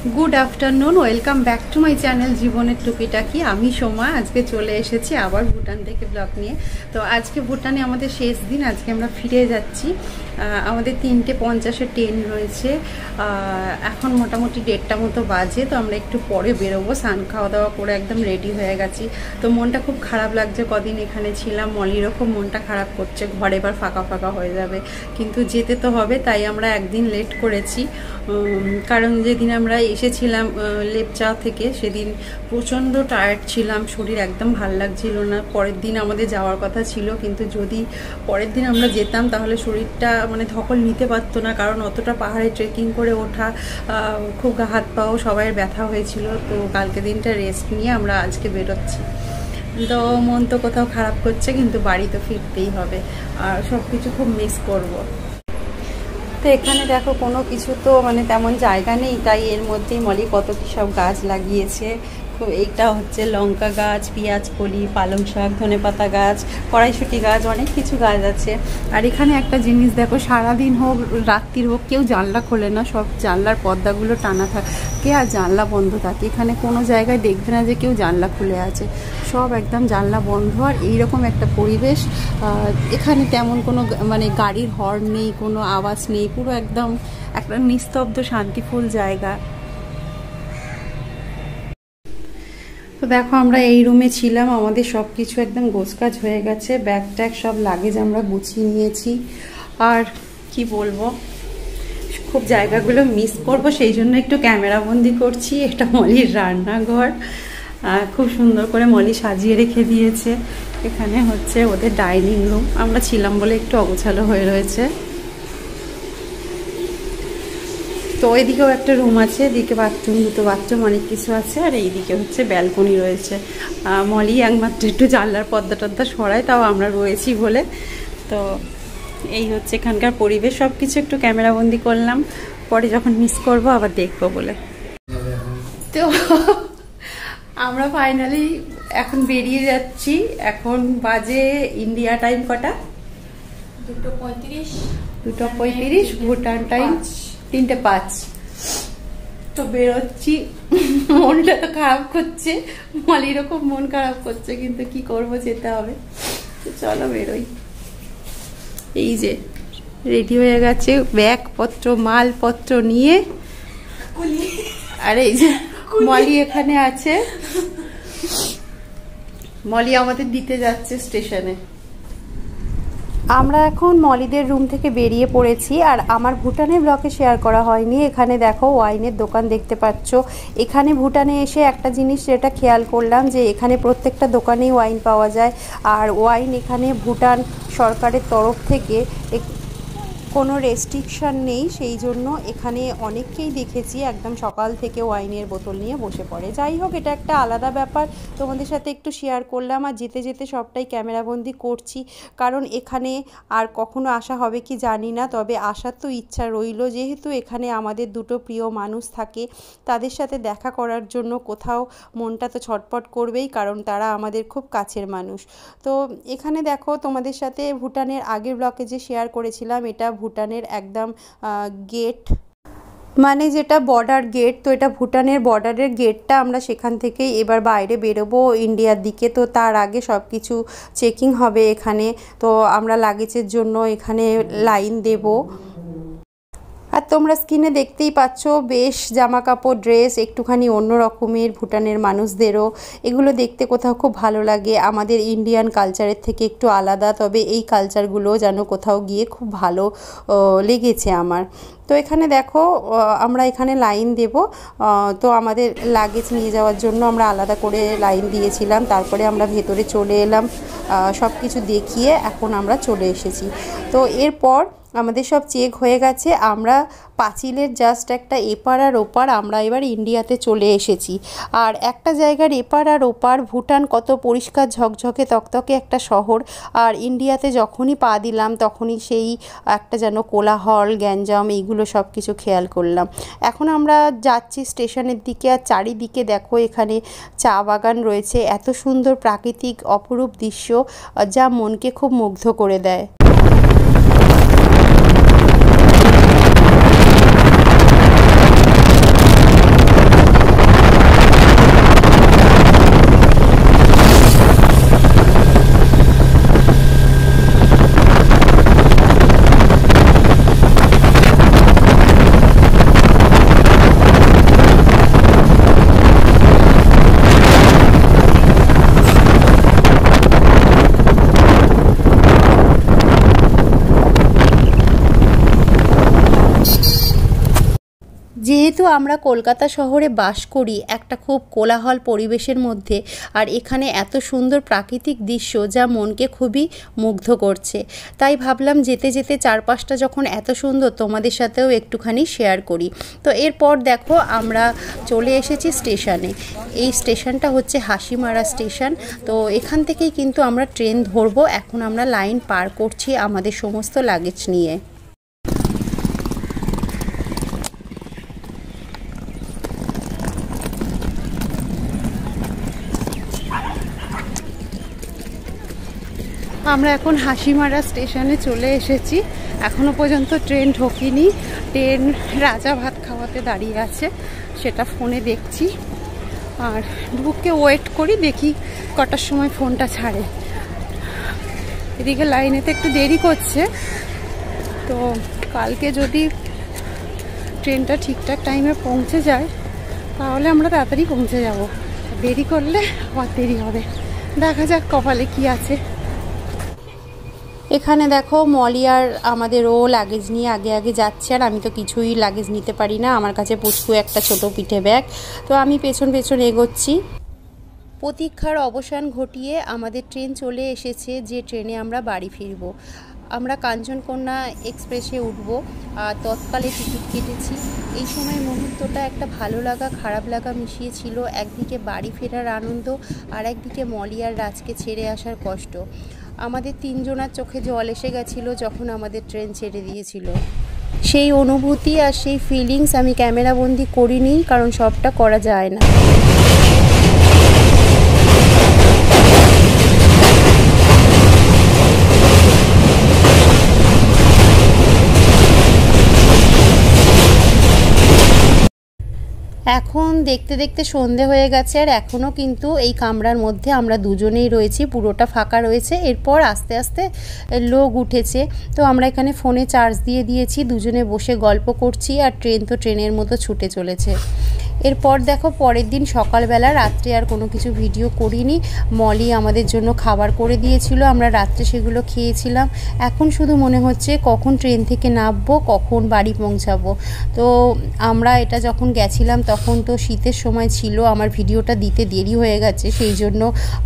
Good afternoon welcome back to my channel जीवनेर टुकिटाकी। आमी सोमा आज के चले एसेछि आबार भूटान थेके ब्लग निये। तो आज के भूटाने आमादेर शेष दिन, आज के आमरा फिरे जाচ্ছি। आमादेर 3:50 ट्रेन रयेछे। एखन मोटामुटी 1:30 मतो बाजे। तो आमरा एकटु परे बेरोबो, स्नान खाওয়া दाওয়া करे एकदम रेडी हये गेছি। तो मनटा खूब खाराप लागছে, कदिन एखाने छिलाम, मलिरও खूब मनटा खाराप करছে, घर एबार फाঁকা फाঁকা হয়ে যাবে, কিন্তু যেতে তো হবে। তাই আমরা একদিন লেট করেছি, কারণ যেদিন আমরা এসেছিলাম লেপচা থেকে সেদিন প্রচণ্ড টায়ার্ড ছিলাম, শরীর একদম ভালো লাগছিল না। পরের দিন আমাদের যাওয়ার কথা ছিল, কিন্তু যদি পরের দিন আমরা যেতাম তাহলে শরীরটা মানে ধকল নিতে পারতো না, কারণ অতটা পাহাড়ে ট্রেকিং করে ওঠা, খুব হাত পাও সবাই ব্যথা হয়েছিল। তো কালকে দিনটা রেস্ট নিয়ে আমরা আজকে বেরোচ্ছি। তো মন তো কোথাও খারাপ করছে, কিন্তু বাড়ি তো ফিরতেই হবে, আর সব কিছু খুব মিস করব। তো এখানে দেখো কোনো কিছু তো মানে তেমন জায়গা নেই, তাই এর মধ্যেই মলি কত কি সব গাছ লাগিয়েছে। এইটা হচ্ছে লঙ্কা গাছ, পেঁয়াজ কলি, পালং শাক, ধনেপাতা গাছ, কড়াইশুঁটি গাছ, অনেক কিছু গাছ আছে। আর এখানে একটা জিনিস দেখো, সারাদিন হোক রাত্রির হোক কেউ জানলা খোলে না, সব জানলার পর্দাগুলো টানা থাকে আর জানলা বন্ধ থাকে। এখানে কোনো জায়গায় দেখবে না যে কেউ জানলা খুলে আছে, সব একদম জানলা বন্ধ। আর এইরকম একটা পরিবেশ, এখানে তেমন কোনো মানে গাড়ির হর্ন নেই, কোনো আওয়াজ নেই, পুরো একদম একটা নিস্তব্ধ শান্তিফুল জায়গা। তো দেখো আমরা এই রুমে ছিলাম, আমাদের সব কিছু একদম গোছগাছ হয়ে গেছে, ব্যাগ ট্যাগ সব লাগেজ আমরা গুছিয়ে নিয়েছি। আর কি বলবো, খুব জায়গাগুলো মিস করব, সেই জন্য একটু ক্যামেরা বন্দি করছি। এটা মলির রান্নাঘর, খুব সুন্দর করে মলি সাজিয়ে রেখে দিয়েছে। এখানে হচ্ছে ওদের ডাইনিং রুম, আমরা ছিলাম বলে একটু অগোছালো হয়ে রয়েছে। তো ওইদিকেও একটা রুম আছে, এদিকে বাথরুম, দুটো বাথরুম, অনেক কিছু আছে। আর এইদিকে হচ্ছে ব্যালকনি রয়েছে। মলি একমাত্র একটু জানলার পর্দা টর্দা সরায়, তাও আমরা রয়েছি বলে। তো এই হচ্ছে এখানকার পরিবেশ, সব কিছু একটু ক্যামেরাবন্দি করলাম, পরে যখন মিস করব আবার দেখবো বলে। তো আমরা ফাইনালি এখন বেরিয়ে যাচ্ছি। এখন বাজে ইন্ডিয়া টাইম কটা? 2:35, ভুটান টাইম 3:05। তো বেরোচ্ছি, মনটা তো খারাপ করছে, মলিরও খুব মন খারাপ করছে, কিন্তু কি করব, যেতে হবে। তো চলো বেরোই। এই যে রেডি হয়ে গেছে, ব্যাগপত্র মালপত্র নিয়ে। আর এই যে মলি এখানে আছে, মলি আমাদের দিতে যাচ্ছে স্টেশনে। আমরা এখন মলিদের রুম থেকে বেরিয়ে পড়েছি। আর আমার ভুটানের ব্লগে শেয়ার করা হয়নি, এখানে দেখো ওয়াইনের দোকান দেখতে পাচ্ছ। এখানে ভুটানে এসে একটা জিনিস যেটা খেয়াল করলাম, যে এখানে প্রত্যেকটা দোকানেই ওয়াইন পাওয়া যায়। আর ওয়াইন এখানে ভুটান সরকারের তরফ থেকে কোনো রেস্ট্রিকশান নেই, সেই জন্য এখানে অনেককেই দেখেছি একদম সকাল থেকে ওয়াইনের বোতল নিয়ে বসে পড়ে। যাই হোক, এটা একটা আলাদা ব্যাপার, তোমাদের সাথে একটু শেয়ার করলাম। আর যেতে যেতে সবটাই ক্যামেরাবন্দি করছি, কারণ এখানে আর কখনো আসা হবে কি জানি না, তবে আসার তো ইচ্ছা রইল। যেহেতু এখানে আমাদের দুটো প্রিয় মানুষ থাকে, তাদের সাথে দেখা করার জন্য কোথাও মনটা তো ছটপট করবেই, কারণ তারা আমাদের খুব কাছের মানুষ। তো এখানে দেখো, তোমাদের সাথে ভুটানের আগের ব্লগে যে শেয়ার করেছিলাম, এটা ভুটানের একদম গেট, মানে যেটা বর্ডার গেট। তো এটা ভুটানের বর্ডারের গেটটা, আমরা সেখান থেকেই এবার বাইরে বেরোবো ইন্ডিয়ার দিকে। তো তার আগে সব কিছু চেকিং হবে এখানে। তো আমরা লাগেজের জন্য এখানে লাইন দেব। আর তোমরা স্ক্রিনে দেখতেই পাচ্ছ, বেশ জামা কাপড়, ড্রেস একটুখানি অন্য রকমের ভুটানের মানুষদেরও। এগুলো দেখতে কোথাও খুব ভালো লাগে, আমাদের ইন্ডিয়ান কালচারের থেকে একটু আলাদা, তবে এই কালচারগুলো যেন কোথাও গিয়ে খুব ভালো লেগেছে আমার। তো এখানে দেখো, আমরা এখানে লাইন দেব। তো আমাদের লাগেজ নিয়ে যাওয়ার জন্য আমরা আলাদা করে লাইন দিয়েছিলাম, তারপরে আমরা ভেতরে চলে এলাম, সব কিছু দেখিয়ে এখন আমরা চলে এসেছি। তো এরপর আমাদের সব চেক হয়ে গেছে, আমরা পাঁচিলের জাস্ট একটা এপার আর ওপার আমরা এবার ইন্ডিয়াতে চলে এসেছি। আর একটা জায়গার এপার আর ওপার, ভুটান কত পরিষ্কার ঝকঝকে তকতকে একটা শহর, আর ইন্ডিয়াতে যখনই পা দিলাম তখনই সেই একটা যেন কোলাহল, গ্যাঞ্জাম, এইগুলো সব কিছু খেয়াল করলাম। এখন আমরা যাচ্ছি স্টেশনের দিকে, আর চারিদিকে দেখো এখানে চা বাগান রয়েছে, এত সুন্দর প্রাকৃতিক অপরূপ দৃশ্য, যা মনকে খুব মুগ্ধ করে দেয়। যেহেতু আমরা কলকাতা শহরে বাস করি একটা খুব কোলাহল পরিবেশের মধ্যে, আর এখানে এত সুন্দর প্রাকৃতিক দৃশ্য যা মনকে খুবই মুগ্ধ করছে, তাই ভাবলাম যেতে যেতে চারপাশটা যখন এত সুন্দর তোমাদের সাথেও একটুখানি শেয়ার করি। তো এরপর দেখো আমরা চলে এসেছি স্টেশনে। এই স্টেশনটা হচ্ছে হাসিমারা স্টেশন। তো এখান থেকেই কিন্তু আমরা ট্রেন ধরবো। এখন আমরা লাইন পার করছি আমাদের সমস্ত লাগেজ নিয়ে। আমরা এখন হাসিমারা স্টেশনে চলে এসেছি। এখনো পর্যন্ত ট্রেন ঢোকেনি। ট্রেন রাজা ভাত খাওয়াতে দাঁড়িয়ে আছে, সেটা ফোনে দেখছি। আর ঢুকে ওয়েট করি, দেখি কটার সময় ফোনটা ছাড়ে। এদিকে লাইনেতে একটু দেরি করছে। তো কালকে যদি ট্রেনটা ঠিকঠাক টাইমে পৌঁছে যায় তাহলে আমরা তাড়াতাড়ি পৌঁছে যাব। দেরি করলে আবার দেরি হবে। দেখা যাক কপালে কি আছে। এখানে দেখো মলি আর আমাদেরও লাগেজ নিয়ে আগে আগে যাচ্ছে, আর আমি তো কিছুই লাগেজ নিতে পারি না। আমার কাছে পুচকু একটা ছোট পিঠে ব্যাগ, তো আমি পেছন পেছন এগোচ্ছি। প্রতীক্ষার অবসান ঘটিয়ে আমাদের ট্রেন চলে এসেছে, যে ট্রেনে আমরা বাড়ি ফিরব। আমরা কাঞ্চনকন্যা এক্সপ্রেসে উঠব, আর তৎকালে টিকিট কেটেছি। এই সময় মুহূর্তটা একটা ভালো লাগা খারাপ লাগা মিশিয়ে ছিল। একদিকে বাড়ি ফেরার আনন্দ, আর একদিকে মলি আর রাজকে ছেড়ে আসার কষ্ট। আমাদের তিনজনার চোখে জল এসে গেছিলো যখন আমাদের ট্রেন ছেড়ে দিয়েছিল। সেই অনুভূতি আর সেই ফিলিংস আমি ক্যামেরাবন্দি করিনি, কারণ সবটা করা যায় না। এখন দেখতে দেখতে সন্ধে হয়ে গেছে, আর এখনও কিন্তু এই কামরার মধ্যে আমরা দুজনেই রয়েছি, পুরোটা ফাঁকা রয়েছে। এরপর আস্তে আস্তে লোক উঠেছে, তো আমরা এখানে ফোনে চার্জ দিয়ে দিয়েছি, দুজনে বসে গল্প করছি। আর ট্রেন তো ট্রেনের মতো ছুটে চলেছে। এরপর দেখো পরের দিন সকালবেলা, রাত্রে আর কোনো কিছু ভিডিও করিনি। মলি আমাদের জন্য খাবার করে দিয়েছিল, আমরা রাত্রে সেগুলো খেয়েছিলাম। এখন শুধু মনে হচ্ছে কখন ট্রেন থেকে নামবো, কখন বাড়ি পৌঁছাবো। তো আমরা এটা যখন গেছিলাম তখন তো শীতের সময় ছিল, আমার ভিডিওটা দিতে দেরি হয়ে গেছে, সেই জন্য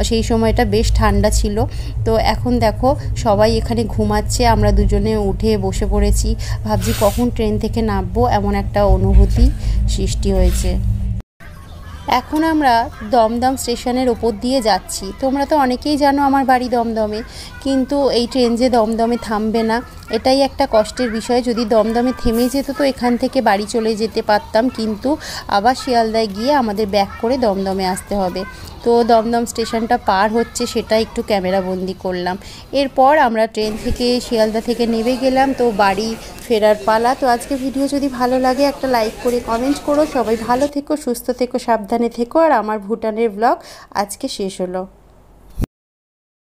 সেই সময়টা বেশ ঠান্ডা ছিল। তো এখন দেখো সবাই এখানে ঘুমাচ্ছে, আমরা দুজনে উঠে বসে পড়েছি, ভাবছি কখন ট্রেন থেকে নামবো, এমন একটা অনুভূতি সৃষ্টি হয়েছে। এখন আমরা দমদম স্টেশনের ওপর দিয়ে যাচ্ছি। তোমরা তো অনেকেই জানো আমার বাড়ি দমদমে, কিন্তু এই ট্রেন যে দমদমে থামবে না, এটাই একটা কষ্টের বিষয়। যদি দমদমে থেমে যেত তো এখান থেকে বাড়ি চলে যেতে পারতাম, কিন্তু আবার শিয়ালদায় গিয়ে আমাদের ব্যাক করে দমদমে আসতে হবে। তো দমদম স্টেশনটা পার হচ্ছে, সেটা একটু ক্যামেরাবন্দি করলাম। এরপর আমরা ট্রেন থেকে শিয়ালদা থেকে নেমে গেলাম, তো বাড়ি ফেরার পালা। তো আজকে ভিডিও যদি ভালো লাগে একটা লাইক করে কমেন্ট করো। সবাই ভালো থেকো, সুস্থ থেকো, সাবধানে থেকো। আর আমার ভুটানের ব্লগ আজকে শেষ হলো।